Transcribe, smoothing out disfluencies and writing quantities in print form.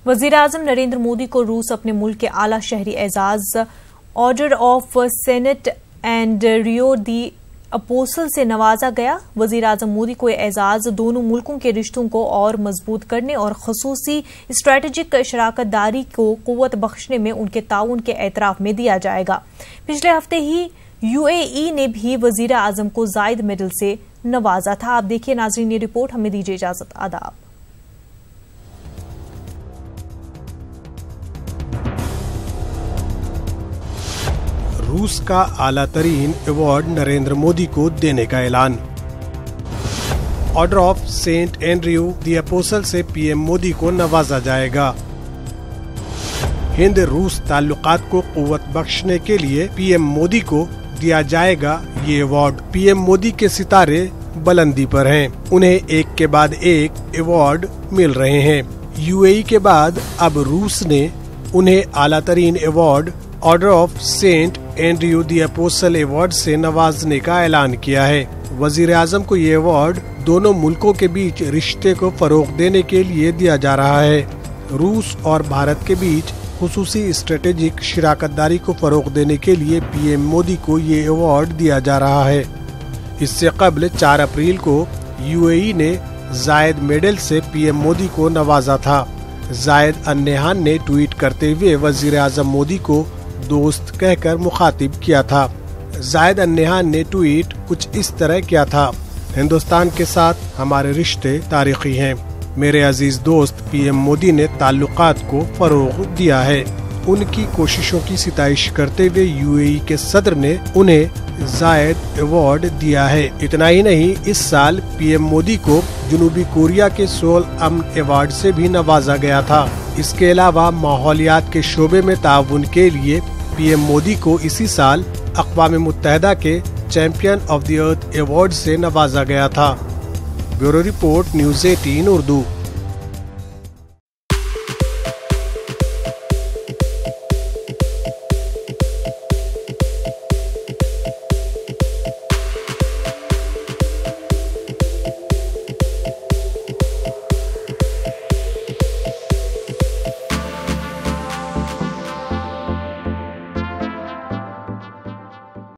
वज़ीर-ए-आज़म नरेंद्र मोदी को रूस अपने मुल्क के आला शहरी एजाज Order of Saint Andrew the Apostle से नवाजा गया। वज़ीर-ए-आज़म मोदी को यह एजाज दोनों मुल्कों के रिश्तों को और मजबूत करने और खसूसी स्ट्रेटेजिक शराकत दारी को कुव्वत बख्शने में उनके ताउन के एतराफ में दिया जाएगा। पिछले हफ्ते ही UAE ने भी वज़ीर-ए-आज़म को जायद मेडल से नवाजा था। आप देखिए नाज़रीन ये रिपोर्ट, हमें दीजिए इजाजत, आदाब। रूस का आला तरीन अवार्ड नरेंद्र मोदी को देने का ऐलान। Order of Saint Andrew the Apostle से PM मोदी को नवाजा जाएगा। हिंद रूस ताल्लुकात को कुव्वत बख्शने के लिए PM मोदी को दिया जाएगा ये अवार्ड। PM मोदी के सितारे बुलंदी पर हैं, उन्हें एक के बाद एक अवार्ड मिल रहे हैं। UAE के बाद अब रूस ने उन्हें आला तरीन award Order of Saint Andrew the Apostle award से नवाजने का ऐलान किया है। वज़ीर-ए-आज़म को ये अवार्ड दोनों मुल्कों के बीच रिश्ते को फरोग देने के लिए दिया जा रहा है। रूस और भारत के बीच खुसूसी स्ट्रेटेजिक शराकतदारी को फरोग देने के लिए PM मोदी को ये अवार्ड दिया जा रहा है। इससे कबल 4 अप्रैल को UAE ने जायद मेडल से PM मोदी को नवाजा था। जायद अन्नेहान ने ट्वीट करते हुए वज़ीर-ए-आज़म मोदी को दोस्त कहकर मुखातिब किया था। जायद अन्नेहान ने ट्वीट कुछ इस तरह किया था: हिंदुस्तान के साथ हमारे रिश्ते तारीखी हैं। मेरे अजीज दोस्त PM मोदी ने ताल्लुकात को फरोग दिया है। उनकी कोशिशों की सिताइश करते हुए UAE के सदर ने उन्हें जायद अवार्ड दिया है। इतना ही नहीं, इस साल PM मोदी को जनूबी कोरिया के सोल अमन अवार्ड से भी नवाजा गया था। इसके अलावा माहौलियात के शोबे में ताउन के लिए PM मोदी को इसी साल अक़वाम मुत्तहिदा के champion of the earth award से नवाजा गया था। Bureau report, news 18 Urdu.